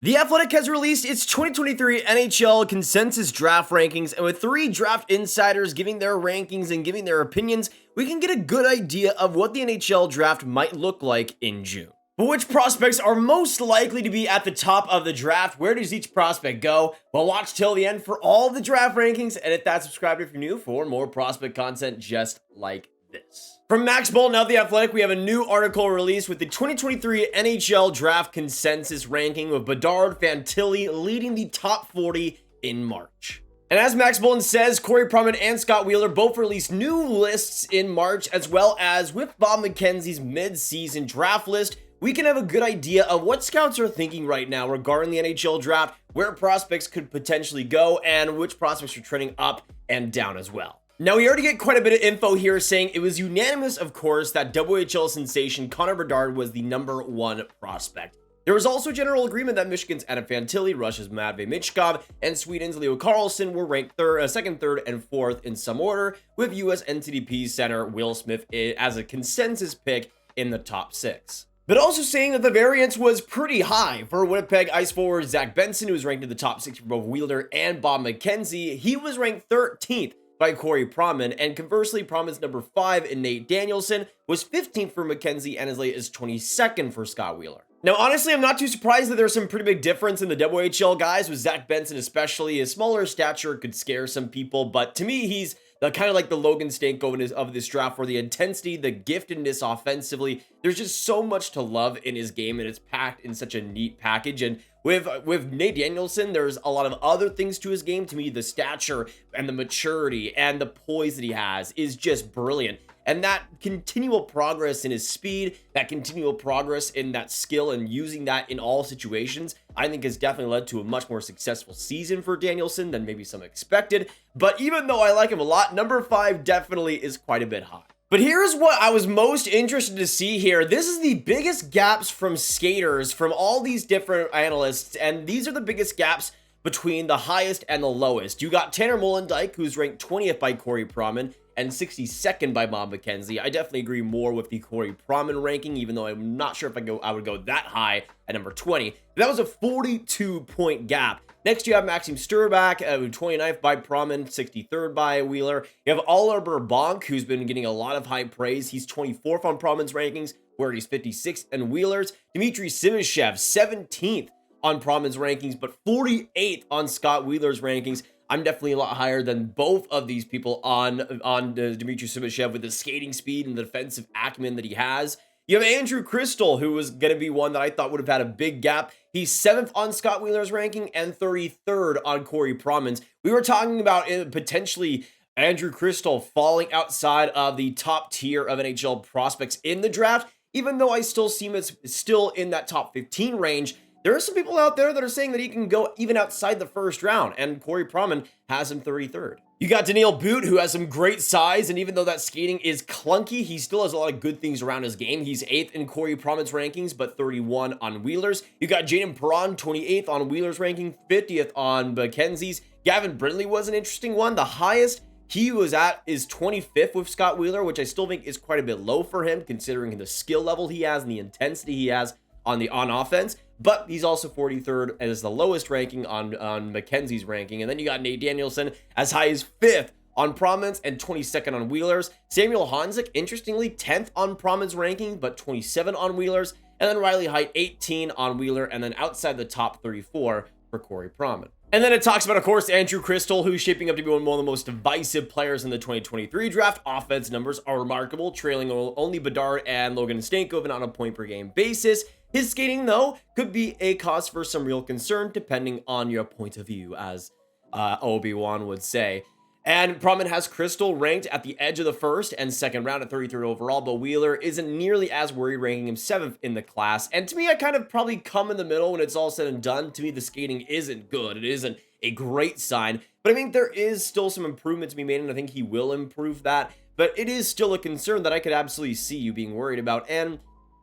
The Athletic has released its 2023 NHL consensus draft rankings, and with 3 draft insiders giving their rankings and giving their opinions, we can get a good idea of what the NHL draft might look like in June. But which prospects are most likely to be at the top of the draft? Where does each prospect go? Well, watch till the end for all the draft rankings, and hit that subscribe if you're new for more prospect content just like this. From Max Bolt, now The Athletic, we have a new article released with the 2023 NHL draft consensus ranking with Bedard, Fantilli leading the top 40 in March. And as Max Bolton says, Corey Pronman and Scott Wheeler both released new lists in March, as well as with Bob McKenzie's mid-season draft list, we can have a good idea of what scouts are thinking right now regarding the NHL draft, where prospects could potentially go, and which prospects are trending up and down as well. Now, we already get quite a bit of info here saying it was unanimous, of course, that WHL sensation Connor Bedard was the number 1 prospect. There was also general agreement that Michigan's Adam Fantilli, Russia's Matvei Michkov, and Sweden's Leo Carlsson were ranked second, third, and fourth in some order, with US NTDP center Will Smith as a consensus pick in the top 6. But also saying that the variance was pretty high. For Winnipeg ice forward Zach Benson, who was ranked in the top 6 for both Wheeler and Bob McKenzie, he was ranked 13th by Corey Pronman, and conversely, Pronman's number 5 in Nate Danielson was 15th for McKenzie and as late as 22nd for Scott Wheeler. Now, honestly, I'm not too surprised that there's some pretty big difference in the WHL guys, with Zach Benson especially. His smaller stature could scare some people, but to me, he's kind of like the Logan Stanko of this draft, where the intensity, the giftedness offensively, there's just so much to love in his game, and it's packed in such a neat package. And with Nate Danielson, there's a lot of other things to his game. To me, the stature and the maturity and the poise that he has is just brilliant. And that continual progress in his speed, that continual progress in that skill and using that in all situations, I think has definitely led to a much more successful season for Danielson than maybe some expected. But even though I like him a lot, number 5 definitely is quite a bit high. But here's what I was most interested to see here. This is the biggest gaps from skaters from all these different analysts, and these are the biggest gaps between the highest and the lowest. You got Tanner Molendyk, who's ranked 20th by Corey Pronman and 62nd by Bob McKenzie. I definitely agree more with the Corey Pronman ranking, even though I'm not sure if I would go that high at number 20. But that was a 42-point gap. Next, you have Maxim Sturbach, 29th by Pronman, 63rd by Wheeler. You have Oliver Bonk, who's been getting a lot of high praise. He's 24th on Pronman's rankings, where he's 56th in Wheeler's. Dmitry Simashev, 17th on Pronman's rankings, but 48th on Scott Wheeler's rankings. I'm definitely a lot higher than both of these people on Dmitry Simashev with the skating speed and the defensive acumen that he has. You have Andrew Cristall, who was going to be one that I thought would have had a big gap. He's 7th on Scott Wheeler's ranking and 33rd on Corey Pronman's. We were talking about potentially Andrew Cristall falling outside of the top tier of NHL prospects in the draft, even though I still see him as still in that top 15 range. There are some people out there that are saying that he can go even outside the first round, and Corey Pronman has him 33rd. You got Daniel Boot, who has some great size, and even though that skating is clunky, he still has a lot of good things around his game. He's 8th in Corey Pronman's rankings, but 31 on Wheeler's. You got Jaden Perron, 28th on Wheeler's ranking, 50th on McKenzie's. Gavin Brindley was an interesting one. The highest he was at is 25th with Scott Wheeler, which I still think is quite a bit low for him, considering the skill level he has and the intensity he has on offense. But he's also 43rd as the lowest ranking on McKenzie's ranking. And then you got Nate Danielson as high as 5th on Pronman's and 22nd on Wheeler's. Samuel Honzik, interestingly, 10th on Pronman's ranking, but 27 on Wheeler's. And then Riley Heidt, 18 on Wheeler, and then outside the top 34 for Corey Pronman. And then it talks about, of course, Andrew Cristall, who's shaping up to be one of the most divisive players in the 2023 draft. Offense numbers are remarkable, trailing only Bedard and Logan Stankoven on a point-per-game basis. His skating, though, could be a cause for some real concern, depending on your point of view, as Obi-Wan would say. And Pronman has Cristall ranked at the edge of the first and second round at 33rd overall, but Wheeler isn't nearly as worried, ranking him 7th in the class. And to me, I kind of probably come in the middle when it's all said and done. To me, the skating isn't good. It isn't a great sign, but I mean, there is still some improvement to be made, and I think he will improve that. But it is still a concern that I could absolutely see you being worried about, and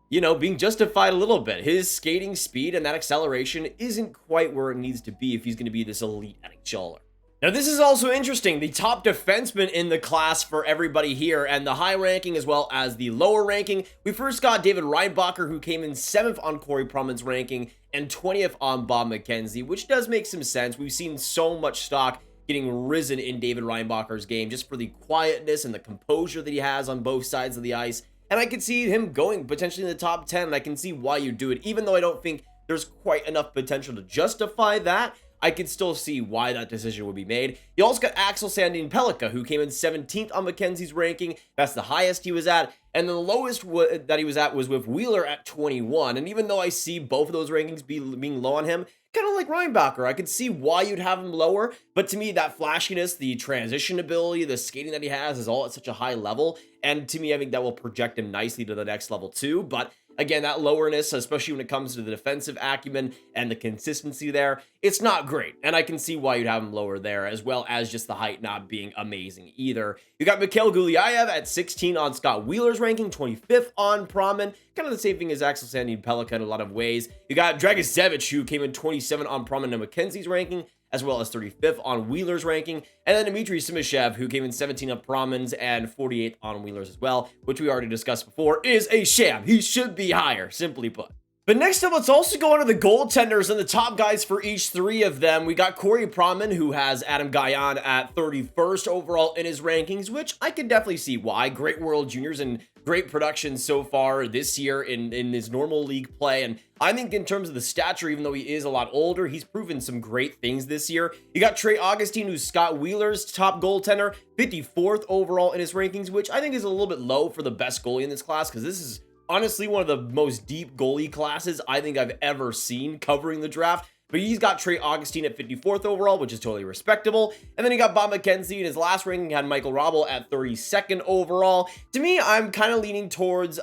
you know, being justified a little bit. His skating speed and that acceleration isn't quite where it needs to be if he's going to be this elite NHLer. Now, this is also interesting. The top defenseman in the class for everybody here, and the high ranking as well as the lower ranking. We first got David Reinbacher, who came in 7th on Corey Pronman's ranking and 20th on Bob McKenzie, which does make some sense. We've seen so much stock getting risen in David Reinbacher's game just for the quietness and the composure that he has on both sides of the ice. And I could see him going potentially in the top 10, and I can see why you do it, even though I don't think there's quite enough potential to justify that. I could still see why that decision would be made. You also got Axel, Sandin, Pellikka, who came in 17th on McKenzie's ranking. That's the highest he was at. And the lowest that he was at was with Wheeler at 21. And even though I see both of those rankings being low on him, kind of like Reinbacher, I could see why you'd have him lower. But to me, that flashiness, the transition ability, the skating that he has is all at such a high level. And to me, I think that will project him nicely to the next level too. But again, that lowerness, especially when it comes to the defensive acumen and the consistency there, it's not great. And I can see why you'd have him lower there, as well as just the height not being amazing either. You got Mikhail Gulyayev at 16 on Scott Wheeler's ranking, 25th on Pronman. Kind of the same thing as Axel, Sandin, Pellikka in a lot of ways. You got Dragicevic, who came in 27 on Pronman and McKenzie's ranking, as well as 35th on Wheeler's ranking. And then Dmitry Simashev, who came in 17 on Pronman's and 48th on Wheeler's as well, which we already discussed before, is a sham. He should be higher, simply put. But next up, let's also go on to the goaltenders and the top guys for each three of them. We got Corey Pronman, who has Adam Gajan at 31st overall in his rankings, which I can definitely see why. Great World Juniors and great production so far this year in his normal league play. And I think in terms of the stature, even though he is a lot older, he's proven some great things this year. You got Trey Augustine, who's Scott Wheeler's top goaltender, 54th overall in his rankings, which I think is a little bit low for the best goalie in this class, because this is honestly one of the most deep goalie classes I think I've ever seen covering the draft. But he's got Trey Augustine at 54th overall, which is totally respectable. And then he got Bob McKenzie in his last ranking, had Michael Robel at 32nd overall. To me, I'm kind of leaning towards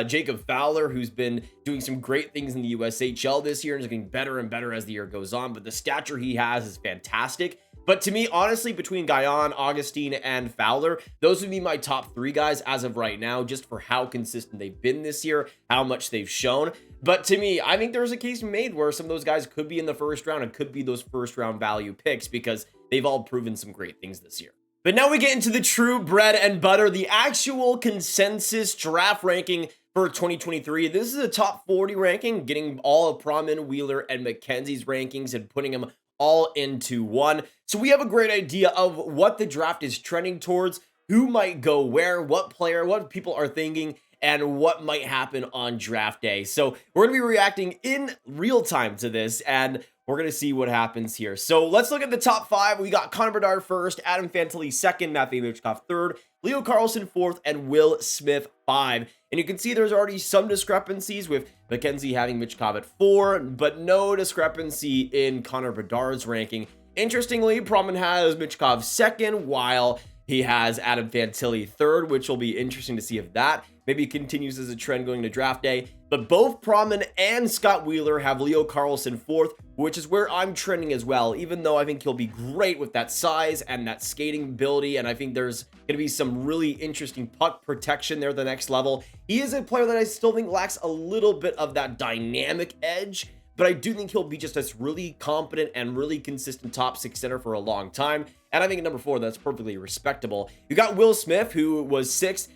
Jacob Fowler, who's been doing some great things in the USHL this year and is getting better and better as the year goes on. But the stature he has is fantastic. But to me, honestly, between Gajan, Augustine, and Fowler, those would be my top three guys as of right now, just for how consistent they've been this year, how much they've shown. But to me, I think there's a case made where some of those guys could be in the first round and could be those first round value picks because they've all proven some great things this year. But now we get into the true bread and butter, the actual consensus draft ranking for 2023. This is a top 40 ranking, getting all of Pronman, Wheeler, and McKenzie's rankings and putting them all into one. So we have a great idea of what the draft is trending towards, who might go where, what player, what people are thinking, and what might happen on draft day. So we're going to be reacting in real time to this, and we're going to see what happens here. So let's look at the top five. We got Connor Bedard first, Adam Fantilli second, Matvei Michkov third, Leo Carlsson fourth, and Will Smith 5. And you can see there's already some discrepancies with McKenzie having Michkov at 4, but no discrepancy in Connor Bedard's ranking. Interestingly, Pronman has Michkov second, while he has Adam Fantilli third, which will be interesting to see if that maybe continues as a trend going to draft day. But both Pronman and Scott Wheeler have Leo Carlsson fourth, which is where I'm trending as well, even though I think he'll be great with that size and that skating ability. And I think there's going to be some really interesting puck protection there at the next level. He is a player that I still think lacks a little bit of that dynamic edge, but I do think he'll be just this really competent and really consistent top 6 center for a long time. And I think at number 4, that's perfectly respectable. You got Will Smith, who was 6th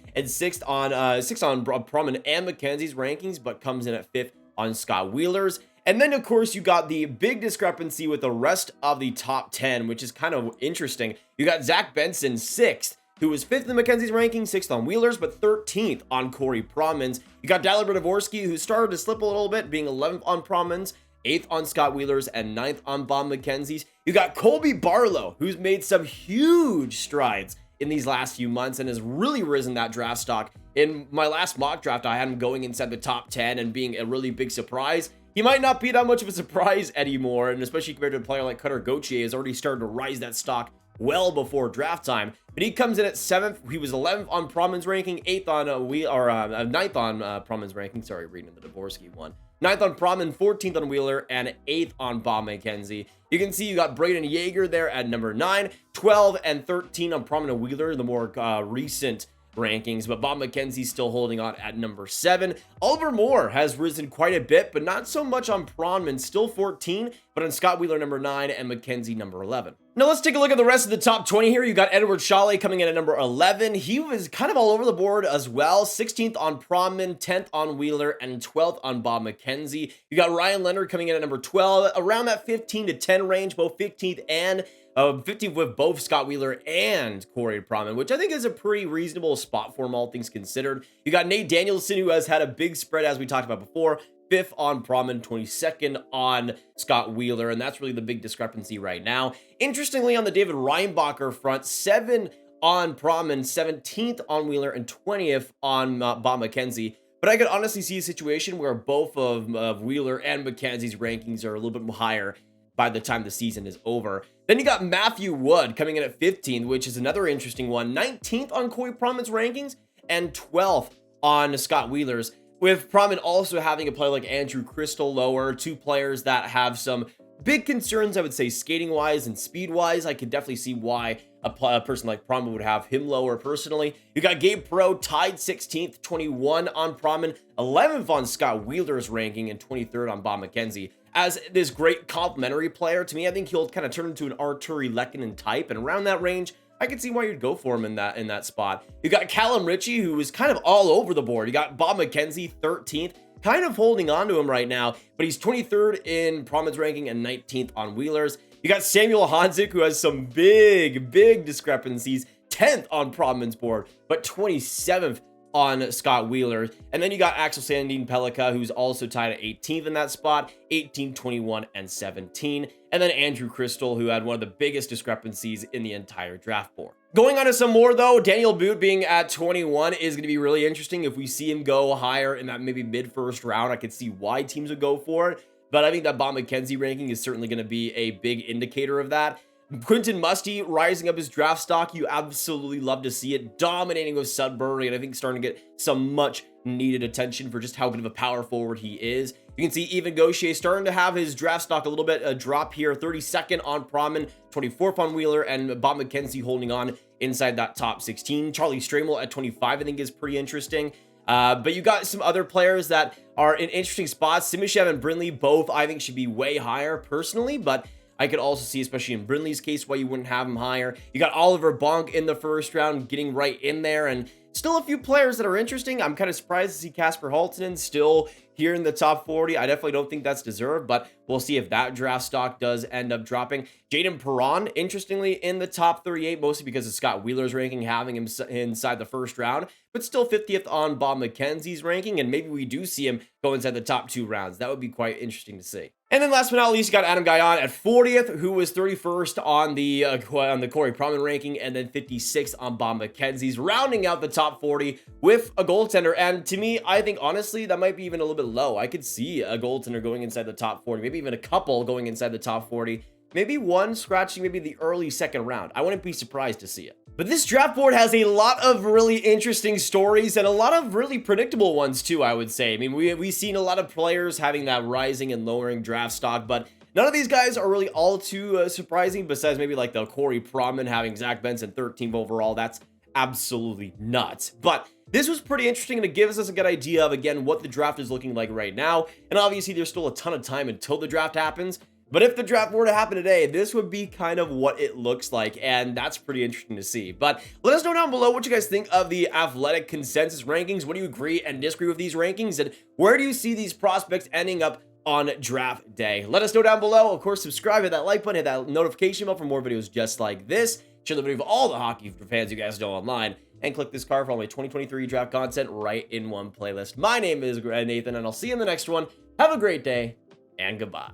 on Pronman and McKenzie's rankings, but comes in at 5th on Scott Wheeler's. And then, of course, you got the big discrepancy with the rest of the top 10, which is kind of interesting. You got Zach Benson 6th, who was 5th in McKenzie's ranking, 6th on Wheeler's, but 13th on Corey Pronman's. You got Dalibor Dvorsky, who started to slip a little bit, being 11th on Pronman's, 8th on Scott Wheeler's, and 9th on Bob McKenzie's. You got Colby Barlow, who's made some huge strides in these last few months and has really risen that draft stock. In my last mock draft, I had him going inside the top 10 and being a really big surprise. He might not be that much of a surprise anymore, and especially compared to a player like Cutter Gauthier, has already started to rise that stock well before draft time. But he comes in at 7th. He was 11th on Pronman's ranking, 8th on 9th on Pronman's ranking. Sorry, reading the Dvorsky one. 9th on Pronman, 14th on Wheeler, and 8th on Bob McKenzie. You can see you got Braden Yager there at number 9, 12 and 13 on Pronman and Wheeler, the more recent rankings, but Bob McKenzie's still holding on at number 7. Oliver Moore has risen quite a bit, but not so much on Pronman, still 14, but on Scott Wheeler number 9 and McKenzie number 11. Now let's take a look at the rest of the top 20 here. You got Eduard coming in at number 11. He was kind of all over the board as well. 16th on Pronman, 10th on Wheeler, and 12th on Bob McKenzie. You got Ryan Leonard coming in at number 12, around that 15 to 10 range, both 15th and 15th with both Scott Wheeler and Corey Pronman, which I think is a pretty reasonable spot for him, all things considered. You got Nate Danielson, who has had a big spread, as we talked about before. 5th on Pronman, 22nd on Scott Wheeler, and that's really the big discrepancy right now. Interestingly, on the David Reinbacher front, 7 on Pronman, 17th on Wheeler, and 20th on Bob McKenzie. But I could honestly see a situation where both of Wheeler and McKenzie's rankings are a little bit higher by the time the season is over. Then you got Matthew Wood coming in at 15th, which is another interesting one. 19th on Corey Pronman's rankings and 12th on Scott Wheeler's, with Pronman also having a player like Andrew Cristall lower, 2 players that have some big concerns, I would say, skating-wise and speed-wise. I could definitely see why a person like Pronman would have him lower personally. You got Gabe Pro tied 16th, 21 on Pronman, 11th on Scott Wheeler's ranking, and 23rd on Bob McKenzie. As this great complimentary player, to me, I think he'll kind of turn into an Arturi Lehkonen type, and around that range, I can see why you'd go for him in that spot. You got Calum Ritchie, who is kind of all over the board. You got Bob McKenzie, 13th, kind of holding on to him right now, but he's 23rd in Pronman's ranking and 19th on Wheeler's. You got Samuel Hanzik, who has some big discrepancies, 10th on Pronman's board, but 27th on Scott Wheeler. And then you got Axel, Sandin, Pellikka, who's also tied at 18th in that spot, 18, 21, and 17. And then Andrew Cristall, who had one of the biggest discrepancies in the entire draft board. Going on to some more, though, Daniel Boot being at 21 is going to be really interesting. If we see him go higher in that maybe mid-first round, I could see why teams would go for it. But I think that Bob McKenzie ranking is certainly going to be a big indicator of that. Quentin Musty rising up his draft stock. You absolutely love to see it, dominating with Sudbury, and I think starting to get some much needed attention for just how good of a power forward he is. You can see even Gaucher starting to have his draft stock a little bit a drop here. 32nd on Pronman, 24th on Wheeler, and Bob McKenzie holding on inside that top 16. Charlie Stramel at 25 I think is pretty interesting. But you got some other players that are in interesting spots. Simishev and Brindley both I think should be way higher personally, but I could also see, especially in Brindley's case, why you wouldn't have him higher. You got Oliver Bonk in the first round, getting right in there, and still a few players that are interesting. I'm kind of surprised to see Kasper Halttunen still here in the top 40. I definitely don't think that's deserved, but we'll see if that draft stock does end up dropping. Jaden Perron, interestingly, in the top 38, mostly because of Scott Wheeler's ranking, having him inside the first round, but still 50th on Bob McKenzie's ranking, and maybe we do see him go inside the top 2 rounds. That would be quite interesting to see. And then last but not least, you got Adam Guyon at 40th, who was 31st on the Corey Pronman ranking, and then 56th on Bob McKenzie's, rounding out the top 40 with a goaltender. And to me, I think, honestly, that might be even a little bit low. I could see a goaltender going inside the top 40, maybe even a couple going inside the top 40, maybe one scratching maybe the early second round. I wouldn't be surprised to see it. But this draft board has a lot of really interesting stories and a lot of really predictable ones too, I would say. I mean, we've seen a lot of players having that rising and lowering draft stock, but none of these guys are really all too surprising, besides maybe like the Corey Pronman having Zach Benson 13th overall. That's absolutely nuts. But this was pretty interesting, and it gives us a good idea of, again, what the draft is looking like right now. And obviously, there's still a ton of time until the draft happens. But if the draft were to happen today, this would be kind of what it looks like, and that's pretty interesting to see. But let us know down below what you guys think of the athletic consensus rankings. What do you agree and disagree with these rankings, and where do you see these prospects ending up on draft day? Let us know down below. Of course, subscribe, hit that like button, hit that notification bell for more videos just like this. Share the video with all the hockey fans you guys know online, and click this card for all my 2023 draft content right in one playlist. My name is Nathan, and I'll see you in the next one. Have a great day, and goodbye.